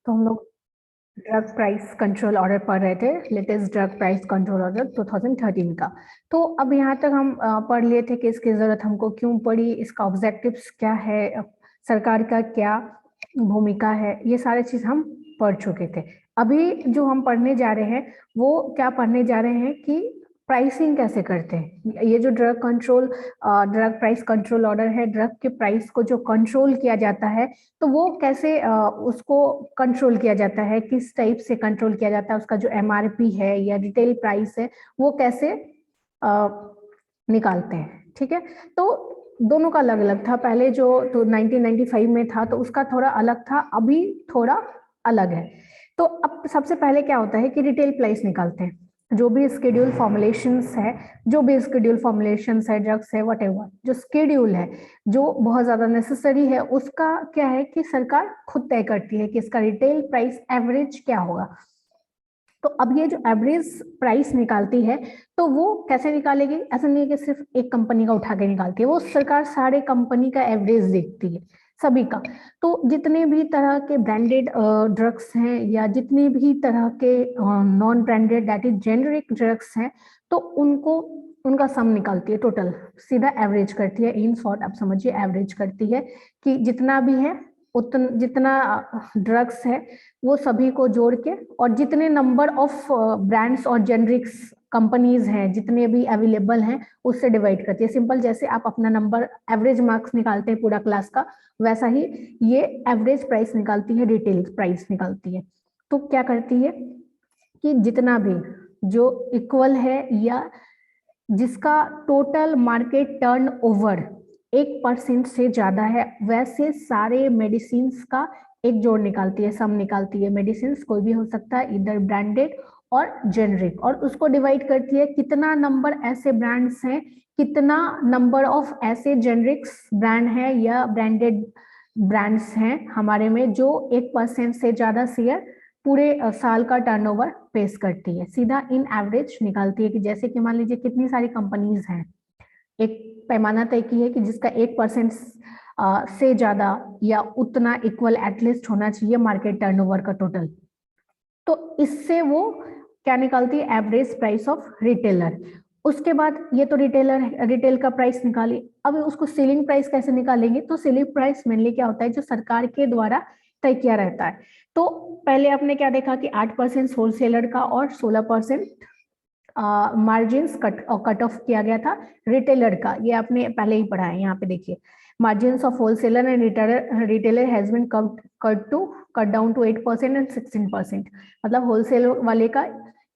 तो हम लोग ड्रग प्राइस कंट्रोल ऑर्डर पढ़ रहे थे, latest drug price control order 2013 का। तो अब यहाँ तक हम पढ़ लिए थे कि इसकी जरूरत हमको क्यों पड़ी, इसका ऑब्जेक्टिव्स क्या है, सरकार का क्या भूमिका है, ये सारे चीज हम पढ़ चुके थे। अभी जो हम पढ़ने जा रहे हैं वो क्या पढ़ने जा रहे हैं कि प्राइसिंग कैसे करते हैं। ये जो ड्रग प्राइस कंट्रोल ऑर्डर है, ड्रग के प्राइस को जो कंट्रोल किया जाता है, तो वो कैसे उसको कंट्रोल किया जाता है, किस टाइप से कंट्रोल किया जाता है, उसका जो एमआरपी है या रिटेल प्राइस है वो कैसे निकालते हैं। ठीक है, तो दोनों का अलग अलग था। पहले जो तो 1995 में था तो उसका थोड़ा अलग था, अभी थोड़ा अलग है। तो अब सबसे पहले क्या होता है कि रिटेल प्राइस निकालते हैं। जो भी स्केड्यूल फॉर्मुलेशंस है, ड्रग्स है, वटेवर जो स्केड्यूल है, जो बहुत ज्यादा नेसेसरी है, उसका क्या है कि सरकार खुद तय करती है कि इसका रिटेल प्राइस एवरेज क्या होगा। तो अब ये जो एवरेज प्राइस निकालती है तो वो कैसे निकालेगी, ऐसा नहीं है कि सिर्फ एक कंपनी का उठा के निकालती है, वो सरकार सारे कंपनी का एवरेज देखती है, सभी का। तो जितने भी तरह के ब्रांडेड ड्रग्स हैं या जितने भी तरह के non branded that is generic drugs हैं, तो उनको उनका सम निकालती है, टोटल सीधा एवरेज करती है। इन शॉर्ट आप समझिए एवरेज करती है कि जितना भी है जितना ड्रग्स है वो सभी को जोड़ के, और जितने नंबर ऑफ ब्रांड्स और जेनरिक्स कंपनीज हैं जितने भी अवेलेबल हैं उससे डिवाइड करती है। सिंपल, जैसे आप अपना नंबर एवरेज मार्क्स निकालते हैं पूरा क्लास का, वैसा ही ये एवरेज प्राइस निकालती है, रिटेल प्राइस निकालती है। तो क्या करती है कि जितना भी जो इक्वल है या जिसका टोटल मार्केट टर्नओवर 1% से ज्यादा है, वैसे सारे मेडिसिन का एक जोड़ निकालती है, सम निकालती है। मेडिसिन कोई भी हो सकता है, इधर ब्रांडेड और जेनरिक, और उसको डिवाइड करती है कितना नंबर ऐसे ब्रांड्स हैं, कितना नंबर ऑफ ऐसे जेनरिक्स ब्रांड है या ब्रांडेड ब्रांड्स हैं हमारे में जो 1% से ज्यादा शेयर पूरे साल का टर्नओवर फेस करती है। सीधा इन एवरेज निकालती है कि जैसे कि मान लीजिए कितनी सारी कंपनीज हैं, एक पैमाना तय की है कि जिसका 1% से ज्यादा या उतना इक्वल एटलीस्ट होना चाहिए मार्केट टर्नओवर का टोटल। तो इससे वो क्या निकालती है, एवरेज प्राइस ऑफ रिटेलर। उसके बाद ये तो रिटेल का प्राइस निकाली। अब उसको सेलिंग प्राइस कैसे निकालेंगे, तो सेलिंग प्राइस मेनली क्या होता है, जो सरकार के द्वारा तय किया रहता है। तो पहले आपने क्या देखा कि 8% होलसेलर का और 16% मार्जिन कट ऑफ किया गया था रिटेलर का। ये आपने पहले ही पढ़ा है, यहाँ पे देखिए margin of wholesaler and retailer has been cut down to 8% and 16%। मतलब होलसेल वाले का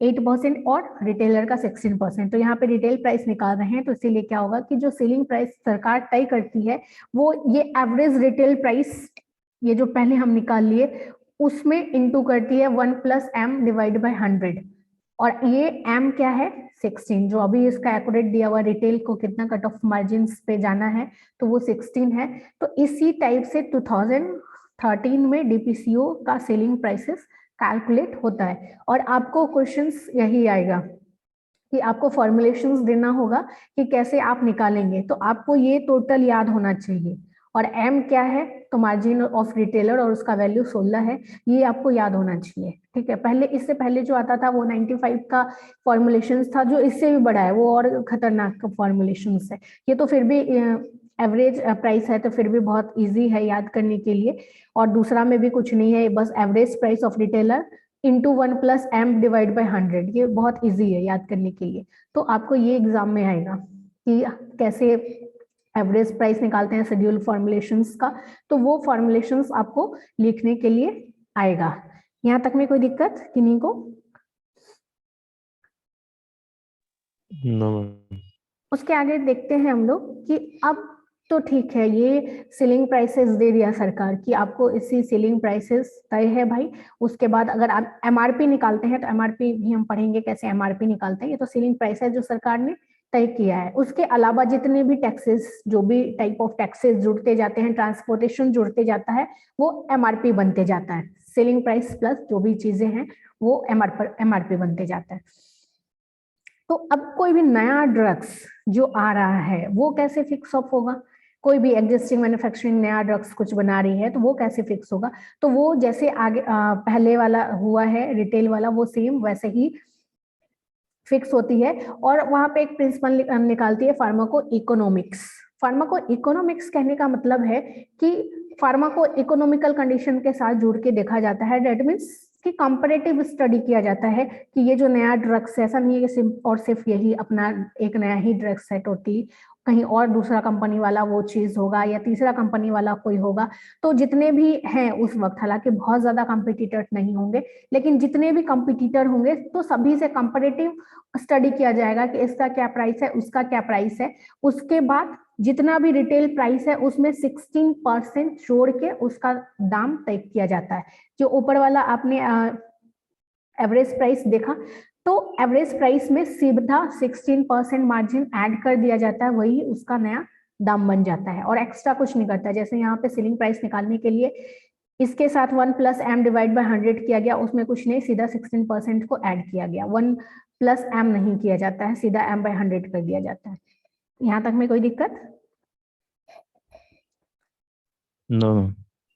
8% और रिटेलर का 16%। तो यहाँ पे रिटेल प्राइस निकाल रहे हैं, तो इसीलिए क्या होगा कि जो सेलिंग प्राइस सरकार तय करती है वो ये एवरेज रिटेल प्राइस, ये जो पहले हम निकाल लिए उसमें इंटू करती है 1+m डिवाइड बाय 100। और ये m क्या है, 16, जो अभी इसका एक्यूरेट दिया हुआ रिटेल को कितना कट ऑफ मार्जिन पे जाना है तो वो 16 है। तो इसी टाइप से 2013 में डीपीसीओ का सेलिंग प्राइसेस कैलकुलेट होता है। और आपको क्वेश्चंस यही आएगा कि आपको फॉर्मुलेशंस देना होगा कि कैसे आप निकालेंगे, तो आपको ये टोटल याद होना चाहिए। और m क्या है, तो मार्जिन ऑफ रिटेलर और उसका वैल्यू 16 है, ये आपको याद होना चाहिए। ठीक है, पहले इससे पहले जो आता था वो 95 का फॉर्मुलेशंस था, जो इससे भी बड़ा है, वो और खतरनाक फॉर्मुलेशंस है। ये तो फिर भी एवरेज प्राइस है, तो फिर भी बहुत इजी है याद करने के लिए। और दूसरा में भी कुछ नहीं है, बस average price of retailer into 1+m divide by 100, ये बहुत इजी है याद करने के लिए। तो आपको ये एग्जाम में आएगा कि कैसे एवरेज प्राइस निकालते हैं शेड्यूल फॉर्मुलेशंस का, तो वो फॉर्मुलेशंस आपको लिखने के लिए आएगा। यहाँ तक में कोई दिक्कत किन्हीं को? उसके आगे देखते हैं हम लोग कि अब तो ठीक है, ये सीलिंग प्राइसेस दे दिया सरकार की, आपको इसी सीलिंग प्राइसेस तय है भाई। उसके बाद अगर आप एमआरपी निकालते हैं तो एमआरपी भी हम पढ़ेंगे कैसे एमआरपी निकालते हैं। ये तो सीलिंग प्राइस है जो सरकार ने तय किया है। उसके अलावा जितने भी टैक्सेस, जो भी टाइप ऑफ टैक्सेस जुड़ते जाते हैं, ट्रांसपोर्टेशन जुड़ते जाता है, वो एमआरपी बनते जाता है। सेलिंग प्राइस प्लस जो भी चीजें हैं वो एमआरपी बनते जाता है। तो अब कोई भी नया ड्रग्स जो आ रहा है वो कैसे फिक्स अप होगा, कोई भी एग्जिस्टिंग मैन्युफैक्चरिंग नया ड्रग्स कुछ बना रही है तो वो कैसे फिक्स होगा, तो वो जैसे आगे पहले वाला हुआ है रिटेल वाला, वो सेम वैसे ही फिक्स होती है। और वहां पे एक प्रिंसिपल निकालती है फार्माको इकोनॉमिक्स। फार्माको इकोनॉमिक्स कहने का मतलब है कि फार्माको इकोनॉमिकल कंडीशन के साथ जुड़ के देखा जाता है। डेट मीन्स कि कंपैरेटिव स्टडी किया जाता है कि ये जो नया ड्रग्स है, ऐसा नहीं है कि सिर्फ और सिर्फ यही अपना एक नया ही ड्रग्स है टोटली, कहीं और दूसरा कंपनी वाला वो चीज होगा या तीसरा कंपनी वाला कोई होगा। तो जितने भी हैं उस वक्त, हालांकि बहुत ज्यादा कॉम्पिटिटर नहीं होंगे, लेकिन जितने भी कॉम्पिटिटर होंगे तो सभी से कंपैरेटिव स्टडी किया जाएगा कि इसका क्या प्राइस है, उसका क्या प्राइस है। उसके बाद जितना भी रिटेल प्राइस है उसमें 16% जोड़ के उसका दाम तय किया जाता है। जो ऊपर वाला आपने एवरेज प्राइस देखा, तो एवरेज प्राइस में सीधा 16% मार्जिन ऐड कर दिया जाता है, वही उसका नया दाम बन जाता है और एक्स्ट्रा कुछ नहीं करता। जैसे यहाँ पे सेलिंग प्राइस निकालने के लिए इसके साथ 1 + m डिवाइड बाय 100 किया गया, उसमें कुछ नहीं, सीधा 16% को ऐड किया गया। 1 + m नहीं किया जाता है, सीधा m/100 कर दिया जाता है। यहाँ तक में कोई दिक्कत? नो।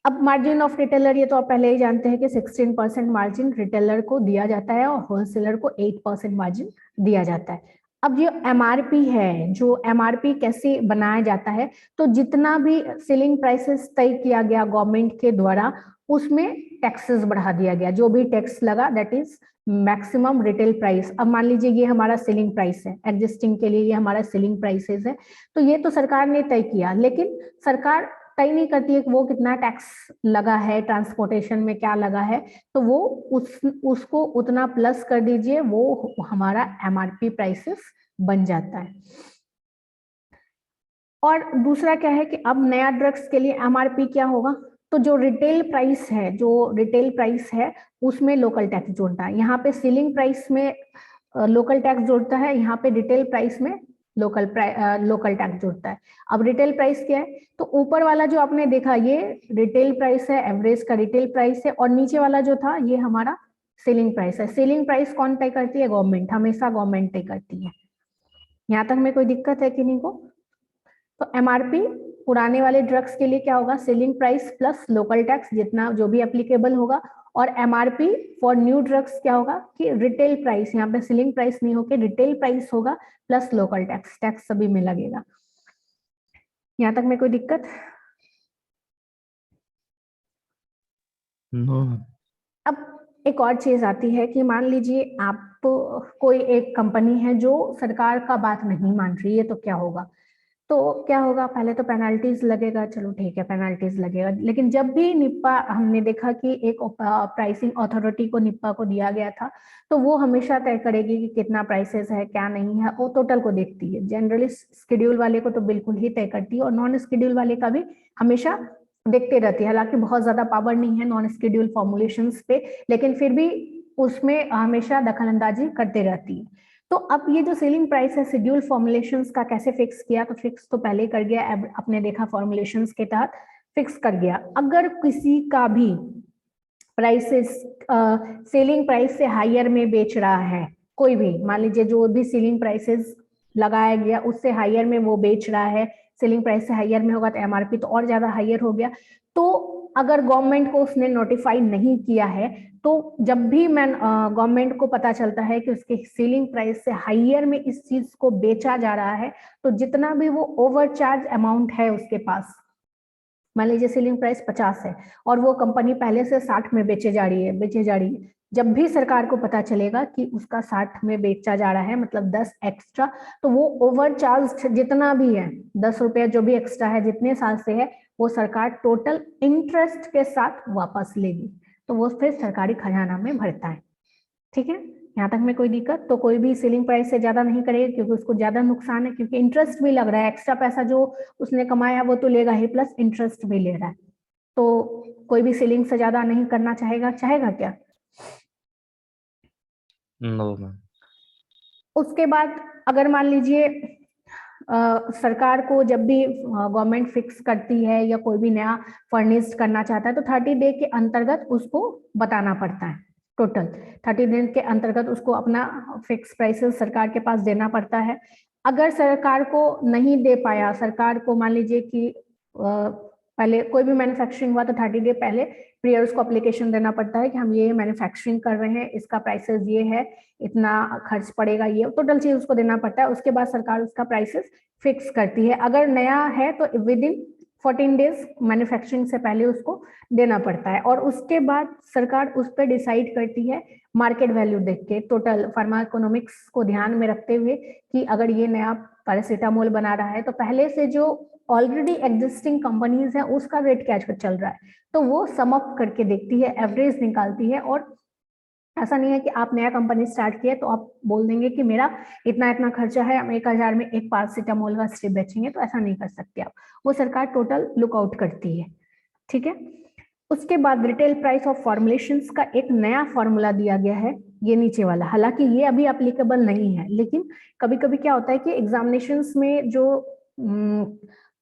अब मार्जिन ऑफ रिटेलर, ये तो आप पहले ही जानते हैं कि 16% मार्जिन रिटेलर को दिया जाता है और होलसेलर को 8% मार्जिन दिया जाता है। अब ये एमआरपी है, जो एमआरपी कैसे बनाया जाता है, तो जितना भी सेलिंग प्राइसेस तय किया गया गवर्नमेंट के द्वारा, उसमें टैक्सेस बढ़ा दिया गया। जो भी टैक्स लगा that is maximum retail price. अब मान लीजिए ये हमारा सेलिंग प्राइस है, एग्जिस्टिंग के लिए ये हमारा सेलिंग प्राइसेस है, तो ये तो सरकार ने तय किया, लेकिन सरकार तय नहीं करती है कि वो कितना टैक्स लगा है, ट्रांसपोर्टेशन में क्या लगा है, तो वो उसको उतना प्लस कर दीजिए, वो हमारा एमआरपी प्राइसेस बन जाता है। और दूसरा क्या है कि अब नया ड्रग्स के लिए एमआरपी क्या होगा, तो जो रिटेल प्राइस है, उसमें लोकल टैक्स जोड़ता है। यहाँ पे सीलिंग प्राइस में लोकल टैक्स जोड़ता है, यहाँ पे रिटेल प्राइस में लोकल टैक्स जोड़ता है। अब रिटेल प्राइस क्या है, तो ऊपर वाला जो आपने देखा ये रिटेल प्राइस है, एवरेज का रिटेल प्राइस है, और नीचे वाला जो था ये हमारा सेलिंग प्राइस है। सेलिंग प्राइस कौन तय करती है? गवर्नमेंट, हमेशा गवर्नमेंट तय करती है। यहाँ तक में कोई दिक्कत है कि नहीं को? तो एमआरपी पुराने वाले ड्रग्स के लिए क्या होगा, selling price plus local tax जितना जो भी एप्लीकेबल होगा, और एमआरपी फॉर न्यू ड्रग्स क्या होगा कि रिटेल प्राइस, यहाँ पे सेलिंग प्राइस नहीं होके रिटेल प्राइस होगा प्लस लोकल टैक्स, टैक्स सभी में लगेगा। यहाँ तक में कोई दिक्कत? नो। अब एक और चीज आती है कि मान लीजिए आप कोई एक कंपनी है जो सरकार का बात नहीं मान रही है, तो क्या होगा? तो क्या होगा, पहले तो पेनल्टीज लगेगा, चलो ठीक है पेनल्टीज लगेगा, लेकिन जब भी निप्पा, हमने देखा कि एक प्राइसिंग अथॉरिटी को निप्पा को दिया गया था, तो वो हमेशा तय करेगी कि कितना प्राइसेस है क्या नहीं है, वो टोटल को देखती है। जनरली शेड्यूल वाले को तो बिल्कुल ही तय करती है, और नॉन शेड्यूल वाले का भी हमेशा देखते रहती है। हालांकि बहुत ज्यादा पावर नहीं है नॉन शेड्यूल फॉर्मुलेशंस पे, लेकिन फिर भी उसमें हमेशा दखल अंदाजी करते रहती है। तो अब ये जो सेलिंग प्राइस है शेड्यूल फॉर्मुलेशंस का कैसे फिक्स किया, तो फिक्स तो पहले कर गया, अब आपने देखा फॉर्मुलेशंस के तहत फिक्स कर गया। अगर किसी का भी प्राइसेस सेलिंग प्राइस से हायर में बेच रहा है, कोई भी मान लीजिए जो भी सेलिंग प्राइसेस लगाया गया उससे हायर में वो बेच रहा है, सेलिंग प्राइस से हायर में होगा तो एमआरपी तो और ज्यादा हायर हो गया। तो अगर गवर्नमेंट को उसने नोटिफाई नहीं किया है, तो जब भी मैं गवर्नमेंट को पता चलता है कि उसके सेलिंग प्राइस से हायर में इस चीज को बेचा जा रहा है, तो जितना भी वो ओवरचार्ज अमाउंट है उसके पास, मान लीजिए सेलिंग प्राइस 50 है और वो कंपनी पहले से 60 में बेचे जा रही है, जब भी सरकार को पता चलेगा कि उसका 60 में बेचा जा रहा है, मतलब 10 एक्स्ट्रा, तो वो ओवरचार्ज जितना भी है 10 रुपया जो भी एक्स्ट्रा है जितने साल से है, वो सरकार टोटल इंटरेस्ट के साथ वापस लेगी, तो वो फिर सरकारी खजाना में भरता है। ठीक है, यहाँ तक में कोई दिक्कत? तो कोई भी सेलिंग प्राइस से ज्यादा नहीं करेगा क्योंकि उसको ज्यादा नुकसान है, क्योंकि इंटरेस्ट भी लग रहा है, एक्स्ट्रा पैसा जो उसने कमाया वो तो लेगा ही, प्लस इंटरेस्ट भी ले रहा है। तो कोई भी सेलिंग से ज्यादा नहीं करना चाहेगा क्या? No ma'am. उसके बाद अगर मान लीजिए सरकार को जब भी गवर्नमेंट फिक्स करती है या कोई भी नया फर्निश करना चाहता है, तो 30 डे के अंतर्गत उसको बताना पड़ता है। टोटल 30 दिन के अंतर्गत उसको अपना फिक्स प्राइसेस सरकार के पास देना पड़ता है। अगर सरकार को नहीं दे पाया, सरकार को मान लीजिए कि पहले कोई भी मैन्युफैक्चरिंग हुआ तो 30 डे पहले प्रियर्स को एप्लीकेशन देना पड़ता है कि हम ये मैन्युफैक्चरिंग कर रहे हैं, इसका प्राइसेस ये है, इतना खर्च पड़ेगा, ये टोटल चीज उसको देना पड़ता है। उसके बाद सरकार उसका प्राइसेस फिक्स करती है। अगर नया है तो विद इन 14 डेज मैन्युफैक्चरिंग से पहले उसको देना पड़ता है, और उसके बाद सरकार उस पर डिसाइड करती है मार्केट वैल्यू देख के, टोटल फार्मा इकोनॉमिक्स को ध्यान में रखते हुए कि अगर ये नया पैरासीटामोल बना रहा है तो पहले से जो ऑलरेडी एग्जिस्टिंग कंपनीज है उसका रेट क्या चल रहा है, तो वो सम अप करके देखती है, एवरेज निकालती है। और ऐसा नहीं है कि आप नया कंपनी स्टार्ट किया तो आप बोल देंगे कि मेरा इतना इतना खर्चा है, हम 1000 में एक पैरासीटामोल का स्ट्रिप बेचेंगे, तो ऐसा नहीं कर सकते आप। वो सरकार टोटल लुकआउट करती है, ठीक है। उसके बाद रिटेल प्राइस ऑफ फॉर्मुलेशंस का एक नया फॉर्मूला दिया गया है, ये नीचे वाला। हालांकि ये अभी एप्लीकेबल नहीं है, लेकिन कभी कभी क्या होता है कि एग्जामिनेशंस में जो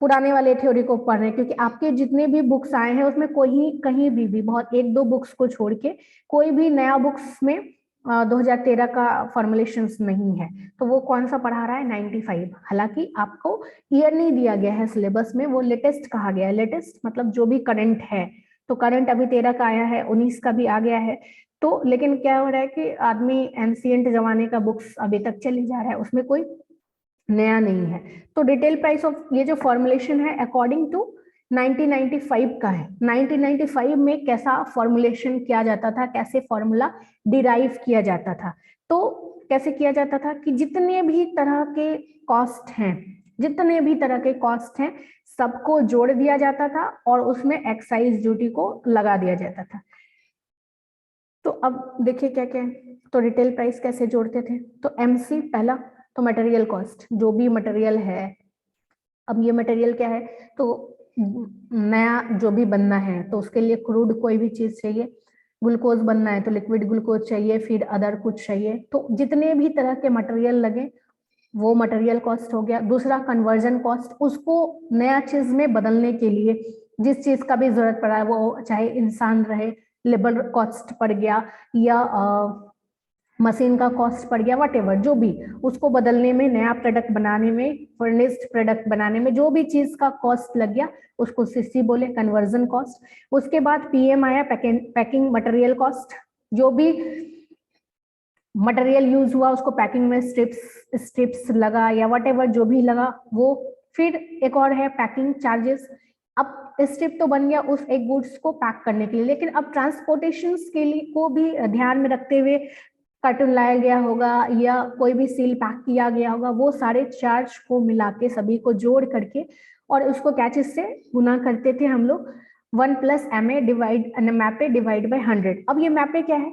पुराने वाले थ्योरी को पढ़ रहे हैं, क्योंकि आपके जितने भी बुक्स आए हैं उसमें कोई कहीं भी बहुत 1-2 बुक्स को छोड़ के कोई भी नया बुक्स में 2013 का फॉर्मुलेशंस नहीं है, तो वो कौन सा पढ़ा रहा है 95। हालांकि आपको ईयर नहीं दिया गया है सिलेबस में, वो लेटेस्ट कहा गया है। लेटेस्ट मतलब जो भी करंट है, तो करंट अभी 13 का आया है, 19 का भी आ गया है। तो लेकिन क्या हो रहा है कि आदमी एंशिएंट जमाने का बुक्स अभी तक चले जा रहा है, उसमें कोई नया नहीं है। तो डिटेल प्राइस ऑफ ये जो फॉर्मुलेशन है अकॉर्डिंग टू 1995 का है। 1995 में कैसा फॉर्मुलेशन किया जाता था, कैसे फॉर्मूला डिराइव किया जाता था, तो कैसे किया जाता था कि जितने भी तरह के कॉस्ट हैं, जितने भी तरह के कॉस्ट हैं सबको जोड़ दिया जाता था और उसमें एक्साइज ड्यूटी को लगा दिया जाता था। तो अब देखिए क्या क्या है। तो रिटेल प्राइस कैसे जोड़ते थे, तो एमसी पहला तो मटेरियल कॉस्ट, जो भी मटेरियल है। अब ये मटेरियल क्या है, तो नया जो भी बनना है तो उसके लिए क्रूड कोई भी चीज चाहिए, ग्लूकोज बनना है तो लिक्विड ग्लूकोज चाहिए, फिर अदर कुछ चाहिए, तो जितने भी तरह के मटेरियल लगे वो मटेरियल कॉस्ट हो गया। दूसरा कन्वर्जन कॉस्ट, उसको नया चीज में बदलने के लिए जिस चीज का भी जरूरत पड़ा है, वो चाहे इंसान रहे, लेबर कॉस्ट पड़ गया या मशीन का कॉस्ट पड़ गया, वट जो भी, उसको बदलने में, नया प्रोडक्ट बनाने में, फर्निश्ड प्रोडक्ट बनाने में जो भी चीज का कॉस्ट लग गया उसको सीसी बोले, कन्वर्जन कॉस्ट। उसके बाद पीएम आया, पैकिंग मटेरियल कॉस्ट, जो भी मटेरियल यूज हुआ उसको पैकिंग में स्ट्रिप्स लगा या वट जो भी लगा वो। फिर एक और है पैकिंग चार्जेस। अब स्ट्रिप तो बन गया उस एक गुड्स को पैक करने के लिए, लेकिन अब ट्रांसपोर्टेशन के लिए को भी ध्यान में रखते हुए कार्टून लाया गया होगा या कोई भी सील पैक किया गया होगा, वो सारे चार्ज को मिला के सभी को जोड़ करके और उसको क्या चीज से गुना करते थे हम लोग, 1 + MA divide MAPE divide by 100। अब ये MAPE क्या है,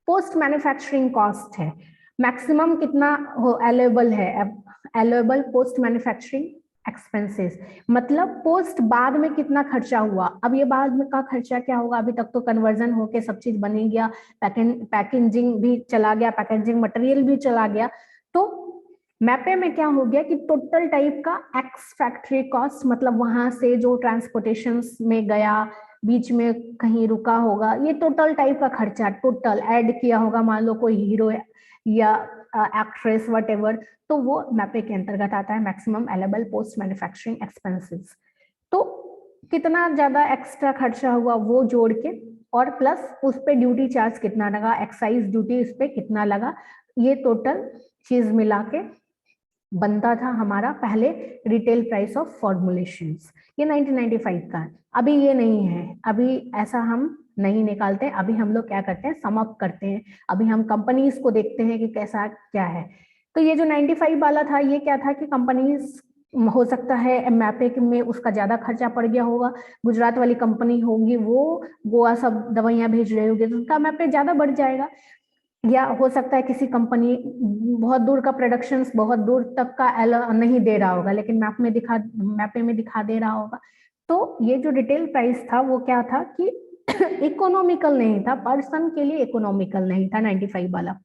पोस्ट मैन्युफैक्चरिंग कॉस्ट है, मैक्सिमम कितना अवेलेबल है, अवेलेबल पोस्ट मैन्युफैक्चरिंग एक्सपेंसेस, मतलब पोस्ट बाद में कितना खर्चा हुआ। अब ये बाद में का खर्चा क्या होगा, अभी तक तो कन्वर्जन होके सब चीज बनी गया, पैकेजिंग भी चला गया, पैकेजिंग मटेरियल भी चला गया। तो मैपे में क्या हो गया कि टोटल टाइप का एक्स फैक्ट्री कॉस्ट, मतलब वहां से जो ट्रांसपोर्टेशन में गया, बीच में कहीं रुका होगा, ये टोटल टाइप का खर्चा टोटल ऐड किया होगा, मान लो कोई हीरो या एक्ट्रेस वट तो वो मैपे के अंतर्गत आता है, maximum available post manufacturing expenses. तो कितना ज्यादा एक्स्ट्रा खर्चा हुआ वो जोड़ के, और प्लस उस पे ड्यूटी चार्ज कितना लगा, एक्साइज ड्यूटी उस पे कितना लगा, ये टोटल चीज मिला के बनता था हमारा पहले रिटेल प्राइस ऑफ फॉर्मुलेशंस। ये 1995 का है। अभी ये नहीं है, अभी ऐसा हम नहीं निकालते, अभी हम लोग क्या करते हैं, सम अप करते हैं। अभी हम कंपनीज को देखते हैं कि कैसा क्या है। तो ये जो 95 वाला था ये क्या था कि कंपनीज, हो सकता है मैपे में उसका ज्यादा खर्चा पड़ गया होगा, गुजरात वाली कंपनी होगी वो गोवा सब दवाइयां भेज रही होगी तो उनका मैपे ज्यादा बढ़ जाएगा, या हो सकता है किसी कंपनी बहुत दूर का प्रोडक्शन बहुत दूर तक का नहीं दे रहा होगा लेकिन मैपे में दिखा दे रहा होगा। तो ये जो रिटेल प्राइस था वो क्या था कि इकोनॉमिकल नहीं था, पर्सन के लिए इकोनॉमिकल नहीं था 95 वाला।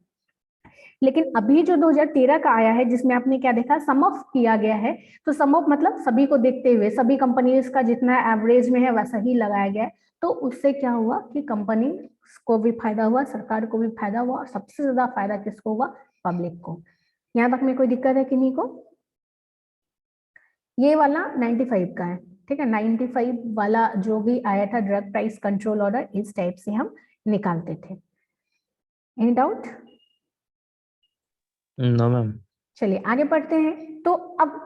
लेकिन अभी जो 2013 का आया है जिसमें आपने क्या देखा, सम ऑफ किया गया है, तो सम ऑफ मतलब सभी को देखते हुए सभी कंपनीज का जितना एवरेज में है वैसा ही लगाया गया है। तो उससे क्या हुआ कि कंपनी को भी फायदा हुआ, सरकार को भी फायदा हुआ, और सबसे ज्यादा फायदा किसको हुआ, पब्लिक को। यहाँ तक में कोई दिक्कत है किन्हीं को? ये वाला 95 का है, ठीक है। 95 वाला जो भी आया था ड्रग प्राइस कंट्रोल ऑर्डर, इस टाइप से हम निकालते थे। Any doubt? No ma'am. चलिए आगे बढ़ते हैं। तो अब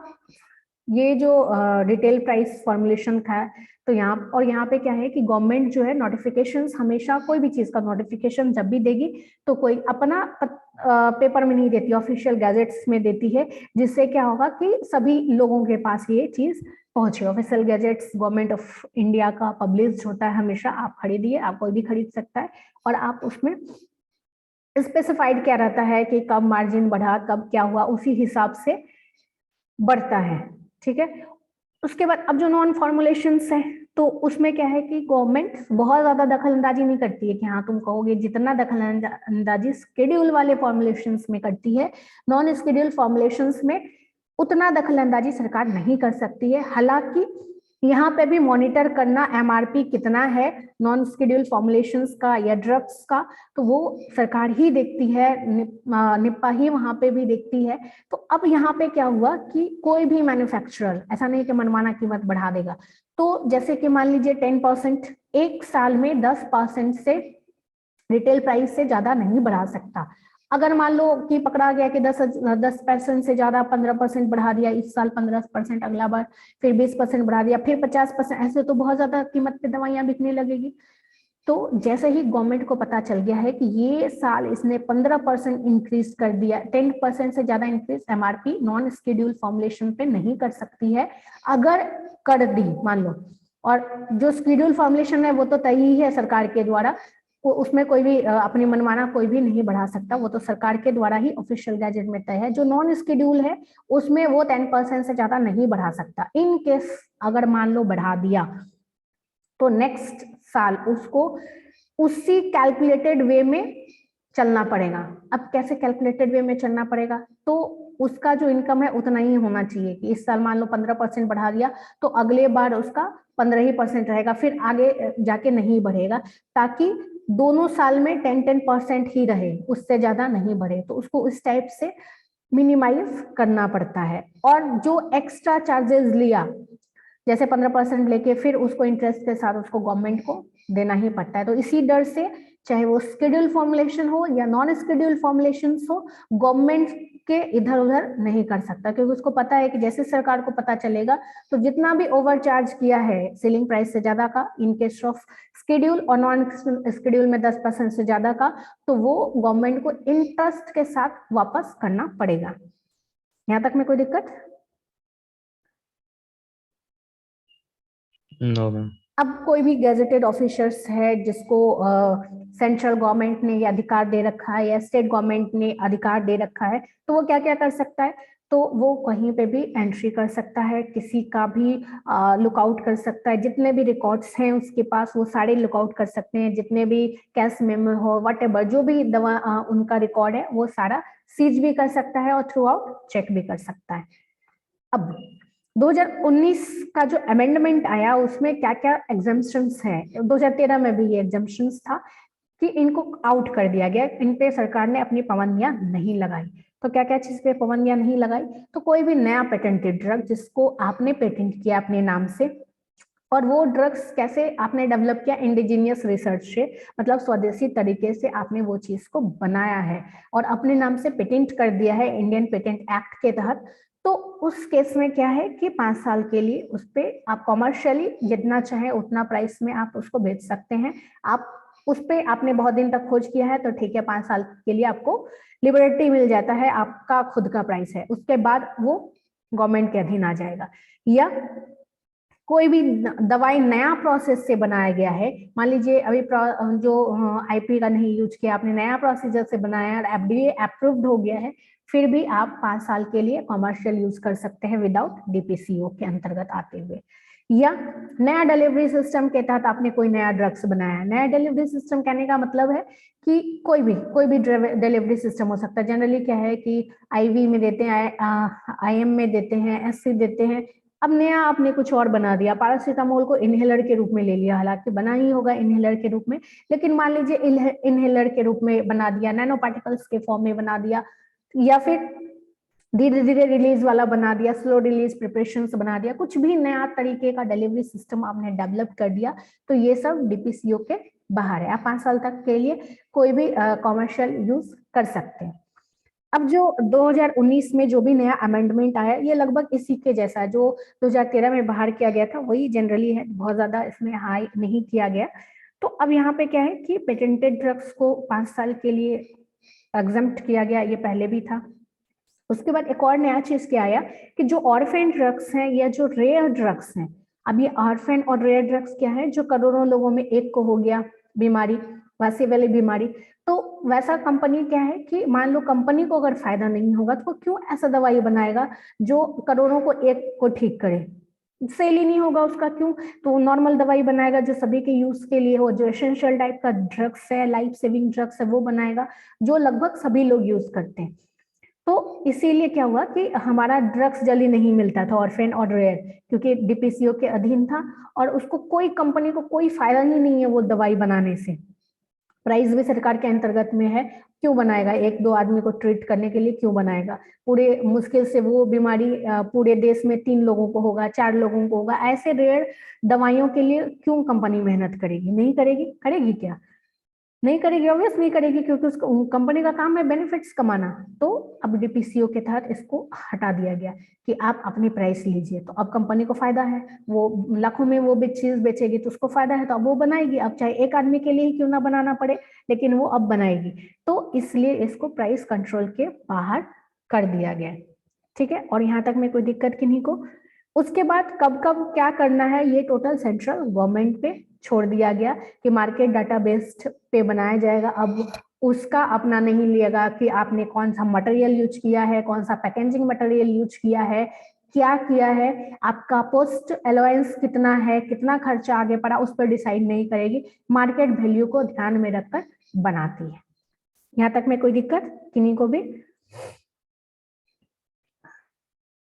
ये जो रिटेल प्राइस फॉर्मुलेशन था, तो यहाँ पे क्या है कि गवर्नमेंट जो है नोटिफिकेशंस, हमेशा कोई भी चीज का नोटिफिकेशन जब भी देगी तो कोई अपना पेपर में नहीं देती, ऑफिशियल गैजेट्स में देती है, जिससे क्या होगा कि सभी लोगों के पास ये चीज पहुंचे। Official gadgets government of India का पब्लिश होता है हमेशा, आप खरीदिए, आप कोई भी खरीद सकता है, और आप उसमें स्पेसिफाइड क्या रहता है कि कब मार्जिन बढ़ा, कब क्या हुआ, उसी हिसाब से बढ़ता है, ठीक है। उसके बाद अब जो नॉन फॉर्मुलेशंस है, तो उसमें क्या है कि गवर्नमेंट बहुत ज्यादा दखल अंदाजी नहीं करती है कि हाँ तुम कहोगे, जितना दखल अंदाजी स्केड्यूल वाले फॉर्मुलेशंस में करती है, नॉन स्केड्यूल फॉर्मुलेशंस में उतना दखल अंदाजी सरकार नहीं कर सकती है। हालांकि यहाँ पे भी मॉनिटर करना एमआरपी कितना है नॉन स्केड्यूल फॉर्मुलेशंस का या ड्रग्स का, तो वो सरकार ही देखती है, निप्पा ही वहां पे भी देखती है। तो अब यहाँ पे क्या हुआ कि कोई भी मैन्युफैक्चरर ऐसा नहीं कि मनमाना कीमत बढ़ा देगा। तो जैसे कि मान लीजिए 10%, एक साल में 10% से रिटेल प्राइस से ज्यादा नहीं बढ़ा सकता। अगर मान लो कि पकड़ा गया कि 10% से ज्यादा 15% बढ़ा दिया, इस साल 15%, अगला बार फिर 20% बढ़ा दिया, फिर 50%, ऐसे तो बहुत ज्यादा कीमत पे दवाइयां बिकने लगेगी। तो जैसे ही गवर्नमेंट को पता चल गया है कि ये साल इसने 15% इंक्रीज कर दिया, 10% से ज्यादा increase MRP non schedule formulation पे नहीं कर सकती है, अगर कर दी मान लो, और जो स्केड्यूल फॉर्मुलेशन है वो तो तय ही है सरकार के द्वारा, उसमें कोई भी अपनी मनमाना कोई भी नहीं बढ़ा सकता, वो तो सरकार के द्वारा ही ऑफिशियल गैजेट में तय है। जो नॉन स्केड्यूल है उसमें वो 10% से ज्यादा नहीं बढ़ा सकता। इन केस अगर मान लो बढ़ा दिया तो नेक्स्ट साल उसको उसी कैलकुलेटेड वे में चलना पड़ेगा। अब कैसे कैलकुलेटेड वे में चलना पड़ेगा? तो उसका जो इनकम है उतना ही होना चाहिए कि इस साल मान लो 15% बढ़ा दिया तो अगले बार उसका 15% रहेगा, फिर आगे जाके नहीं बढ़ेगा, ताकि दोनों साल में 10% ही रहे, उससे ज्यादा नहीं बढ़े। तो उसको इस टाइप से मिनिमाइज करना पड़ता है। और जो एक्स्ट्रा चार्जेस लिया, जैसे 15% लेके फिर उसको इंटरेस्ट के साथ उसको गवर्नमेंट को देना ही पड़ता है। तो इसी डर से चाहे वो स्केड्यूल फॉर्मुलेशन हो या नॉन स्केड्यूल फॉर्मुलेशन हो, गवर्नमेंट के इधर उधर नहीं कर सकता, क्योंकि उसको पता है कि जैसे सरकार को पता चलेगा तो जितना भी ओवरचार्ज किया है सेलिंग प्राइस से ज्यादा का इन केस ऑफ स्केड्यूल और नॉन स्केड्यूल में 10% से ज्यादा का, तो वो गवर्नमेंट को इंटरेस्ट के साथ वापस करना पड़ेगा। यहाँ तक में कोई दिक्कत? No ma'am. अब कोई भी गैजेटेड ऑफिसर्स है जिसको सेंट्रल गवर्नमेंट ने ये अधिकार दे रखा है या स्टेट गवर्नमेंट ने अधिकार दे रखा है, तो वो क्या क्या कर सकता है? तो वो कहीं पे भी एंट्री कर सकता है, किसी का भी लुकआउट कर सकता है, जितने भी रिकॉर्ड्स हैं उसके पास वो सारे लुकआउट कर सकते हैं, जितने भी कैश मेमो हो वट जो भी दवा उनका रिकॉर्ड है वो सारा सीज भी कर सकता है और थ्रू आउट चेक भी कर सकता है। अब 2019 का जो अमेंडमेंट आया उसमें क्या क्या एग्जाम्पशंस है, 2013 में भी ये एग्जाम्पशंस था कि इनको आउट कर दिया गया, इन पे सरकार ने अपनी पाबंदियां नहीं लगाई। तो क्या क्या चीज पे पाबंदियां नहीं लगाई? तो कोई भी नया पेटेंटेड ड्रग जिसको आपने पेटेंट किया अपने नाम से, और वो ड्रग्स कैसे आपने डेवलप किया? इंडिजीनियस रिसर्च से, मतलब स्वदेशी तरीके से आपने वो चीज को बनाया है और अपने नाम से पेटेंट कर दिया है इंडियन पेटेंट एक्ट के तहत, तो उस केस में क्या है कि 5 साल के लिए उस पर आप कॉमर्शियली जितना चाहे उतना प्राइस में आप उसको बेच सकते हैं। आप उस पर आपने बहुत दिन तक खोज किया है तो ठीक है, 5 साल के लिए आपको लिबर्टी मिल जाता है, आपका खुद का प्राइस है, उसके बाद वो गवर्नमेंट के अधीन आ जाएगा। या कोई भी दवाई नया प्रोसेस से बनाया गया है, मान लीजिए अभी जो आईपी का नहीं यूज किया, आपने नया प्रोसीजर से बनाया और एफडीए अप्रूव्ड हो गया है, फिर भी आप 5 साल के लिए कमर्शियल यूज कर सकते हैं विदाउट डीपीसीओ के अंतर्गत आते हुए। या नया डिलीवरी सिस्टम के तहत आपने कोई नया ड्रग्स बनाया है। नया डिलीवरी सिस्टम कहने का मतलब है कि कोई भी डिलीवरी सिस्टम हो सकता है। जनरली क्या है कि आईवी में देते हैं, आईएम में देते हैं, एससी देते हैं। अब नया आपने कुछ और बना दिया, पैरासीटामोल को इनहेलर के रूप में ले लिया, हालांकि बना ही होगा इनहेलर के रूप में, लेकिन मान लीजिए इनहेलर के रूप में बना दिया, नैनो पार्टिकल्स के फॉर्म में बना दिया, या फिर धीरे धीरे रिलीज वाला बना दिया, स्लो रिलीज प्रिपरेशन बना दिया, कुछ भी नया तरीके का डिलीवरी सिस्टम आपने डेवलप कर दिया, तो ये सब डीपीसीओ के बाहर है। आप 5 साल तक के लिए कोई भी कॉमर्शियल यूज कर सकते हैं। अब जो 2019 में जो भी नया अमेंडमेंट आया, ये लगभग इसी के जैसा है जो 2013 में बाहर किया गया था, वही जनरली है, बहुत ज्यादा इसमें हाई नहीं किया गया। तो अब यहाँ पे क्या है कि पेटेंटेड ड्रग्स को 5 साल के लिए एग्जम्प्ट किया गया, ये पहले भी था। उसके बाद एक और नया चीज क्या आया कि जो ऑर्फेन ड्रग्स हैं या जो रेयर ड्रग्स हैं, अब ये ऑर्फेन और रेयर ड्रग्स क्या है, जो करोड़ों लोगों में एक को हो गया बीमारी, वैसे वाली बीमारी, तो वैसा कंपनी क्या है कि मान लो कंपनी को अगर फायदा नहीं होगा तो क्यों ऐसा दवाई बनाएगा जो करोड़ों को एक को ठीक करे, सेल ही नहीं होगा उसका, क्यों? तो नॉर्मल दवाई बनाएगा जो सभी के यूज के लिए हो, जो एसेंशियल टाइप का ड्रग्स है, लाइफ सेविंग ड्रग्स है, वो बनाएगा जो लगभग सभी लोग यूज करते हैं। तो इसीलिए क्या हुआ कि हमारा ड्रग्स जल्दी नहीं मिलता था ऑर्फेन और रेयर, क्योंकि डीपीसीओ के अधीन था और उसको कोई कंपनी को कोई फायदा ही नहीं है वो दवाई बनाने से, प्राइस भी सरकार के अंतर्गत में है, क्यों बनाएगा? एक दो आदमी को ट्रीट करने के लिए क्यों बनाएगा? पूरे मुश्किल से वो बीमारी पूरे देश में 3 लोगों को होगा, 4 लोगों को होगा, ऐसे रेयर दवाइयों के लिए क्यों कंपनी मेहनत करेगी? नहीं करेगी, करेगी क्या? नहीं करेगी, ऑब्वियस नहीं करेगी, क्योंकि उसको कंपनी का काम है बेनिफिट्स कमाना। तो अब डीपीसीओ के तहत इसको हटा दिया गया कि आप अपनी प्राइस लीजिए, तो अब कंपनी को फायदा है, वो लाखों में वो भी चीज बेचेगी तो उसको फायदा है, तो अब वो बनाएगी, अब चाहे एक आदमी के लिए ही क्यों ना बनाना पड़े, लेकिन वो अब बनाएगी। तो इसलिए इसको प्राइस कंट्रोल के बाहर कर दिया गया, ठीक है। और यहाँ तक में कोई दिक्कत किन्हीं को? उसके बाद कब कब क्या करना है, ये टोटल सेंट्रल गवर्नमेंट पे छोड़ दिया गया कि मार्केट डाटाबेस पे बनाया जाएगा। अब उसका अपना नहीं लिएगा कि आपने कौन सा मटेरियल यूज किया है, कौन सा पैकेजिंग मटेरियल यूज किया है, क्या किया है, आपका पोस्ट अलाउंस कितना है, कितना खर्चा आगे पड़ा, उस पर डिसाइड नहीं करेगी, मार्केट वैल्यू को ध्यान में रखकर बनाती है। यहाँ तक में कोई दिक्कत किन्हीं को भी?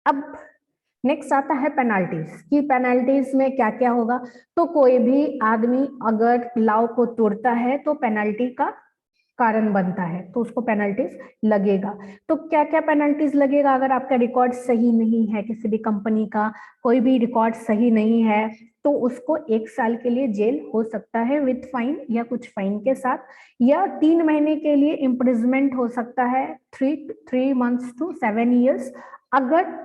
अब नेक्स्ट आता है पेनाल्टीज, कि पेनाल्टीज में क्या क्या होगा। तो कोई भी आदमी अगर लॉ को तोड़ता है तो पेनाल्टी का कारण बनता है, तो उसको पेनल्टीज लगेगा। तो क्या क्या पेनल्टीज लगेगा? अगर आपका रिकॉर्ड सही नहीं है, किसी भी कंपनी का कोई भी रिकॉर्ड सही नहीं है, तो उसको 1 साल के लिए जेल हो सकता है विथ फाइन या कुछ फाइन के साथ, या 3 महीने के लिए इम्प्रिजमेंट हो सकता है, 3 मंथ्स टू 7 ईयर्स। अगर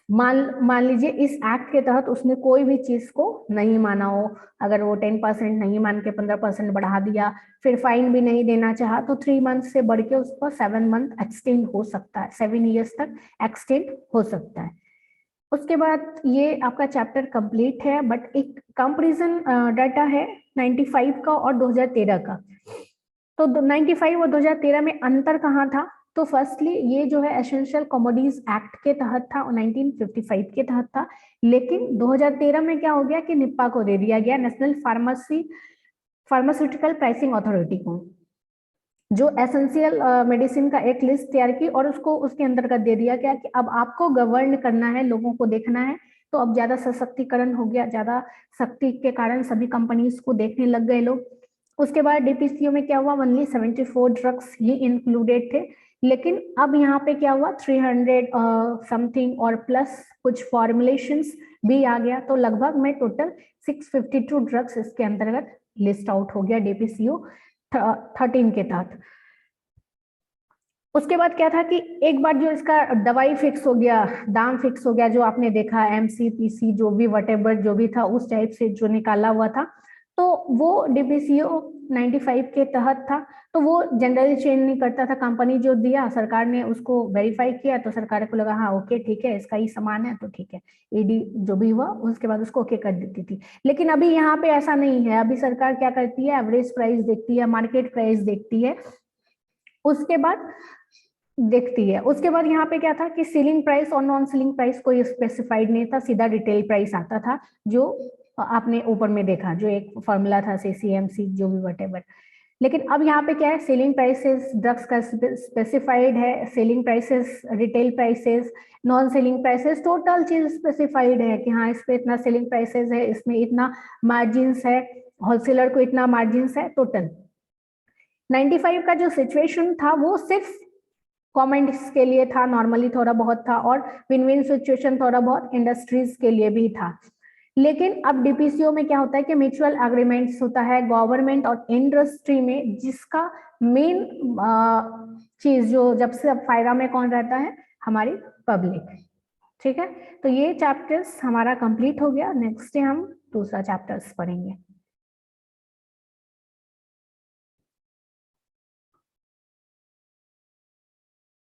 मान लीजिए इस एक्ट के तहत उसने कोई भी चीज को नहीं माना हो, अगर वो 10% नहीं मान के 15% बढ़ा दिया, फिर फाइन भी नहीं देना चाहा, तो 3 मंथ से बढ़ के उसको 7 मंथ एक्सटेंड हो सकता है, 7 ईयर्स तक एक्सटेंड हो सकता है। उसके बाद ये आपका चैप्टर कंप्लीट है, बट एक कंपेरिजन डाटा है 95 का और 2013 का। तो 95 और 2013 में अंतर कहाँ था? तो फर्स्टली ये जो है एसेंशियल कमोडिटीज एक्ट के तहत था और 1955 के तहत था, लेकिन 2013 में क्या हो गया कि निप्पा को दे दिया गया, नेशनल फार्मास्यूटिकल प्राइसिंग अथॉरिटी को, जो एसेंशियल मेडिसिन का एक लिस्ट तैयार की और उसको उसके अंतर्गत दे दिया गया कि अब आपको गवर्न करना है, लोगों को देखना है। तो अब ज्यादा सशक्तिकरण हो गया, ज्यादा शक्ति के कारण सभी कंपनीज को देखने लग गए लोग। उसके बाद डीपीसीओ में क्या हुआ, ओनली 74 ड्रग्स ही इंक्लूडेड थे, लेकिन अब यहाँ पे क्या हुआ 300 समथिंग और प्लस कुछ फॉर्मुलेशंस भी आ गया, तो लगभग में टोटल 652 ड्रग्स इसके अंतर्गत लिस्ट आउट हो गया डीपीसीओ 13 के तहत। उसके बाद क्या था कि एक बार जो इसका दवाई फिक्स हो गया, दाम फिक्स हो गया, जो आपने देखा एमसीपीसी जो भी वटेवर जो भी था उस टाइप से जो निकाला हुआ था, तो वो डीपीसीओ 95 के तहत था, तो वो जनरली चेंज नहीं करता था। कंपनी जो दिया सरकार ने उसको वेरीफाई किया, तो सरकार को लगा हाँ ओके ठीक है इसका ही सामान है तो ठीक है, ईडी जो भी हुआ उसके बाद उसको ओके कर देती थी। लेकिन अभी यहाँ पे ऐसा नहीं है, अभी सरकार क्या करती है, एवरेज प्राइस देखती है, मार्केट प्राइस देखती है, उसके बाद देखती है। उसके बाद यहाँ पे क्या था कि सीलिंग प्राइस और नॉन सीलिंग प्राइस कोई स्पेसिफाइड नहीं था, सीधा रिटेल प्राइस आता था, जो आपने ऊपर में देखा जो एक फॉर्मूला था सीएमसी जो भी वटेवर। लेकिन अब यहाँ पे क्या है, सेलिंग प्राइसेस ड्रग्स का स्पेसिफाइड है, selling prices, retail prices, non selling prices, total चीज स्पेसिफाइड है कि हाँ इस पे इतना सेलिंग प्राइसेस है, इसमें इतना मार्जिन्स है, होलसेलर को इतना मार्जिन्स है टोटल। 95 का जो सिचुएशन था वो सिर्फ गवर्नमेंट्स के लिए था, नॉर्मली थोड़ा बहुत था, और विन विन सिचुएशन थोड़ा बहुत इंडस्ट्रीज के लिए भी था। लेकिन अब डीपीसीओ में क्या होता है कि म्यूचुअल एग्रीमेंट्स होता है गवर्नमेंट और इंडस्ट्री में, जिसका मेन चीज जो जब से अब फायदा में कौन रहता है, हमारी पब्लिक। ठीक है, तो ये चैप्टर्स हमारा कंप्लीट हो गया। नेक्स्ट डे हम दूसरा चैप्टर्स पढ़ेंगे।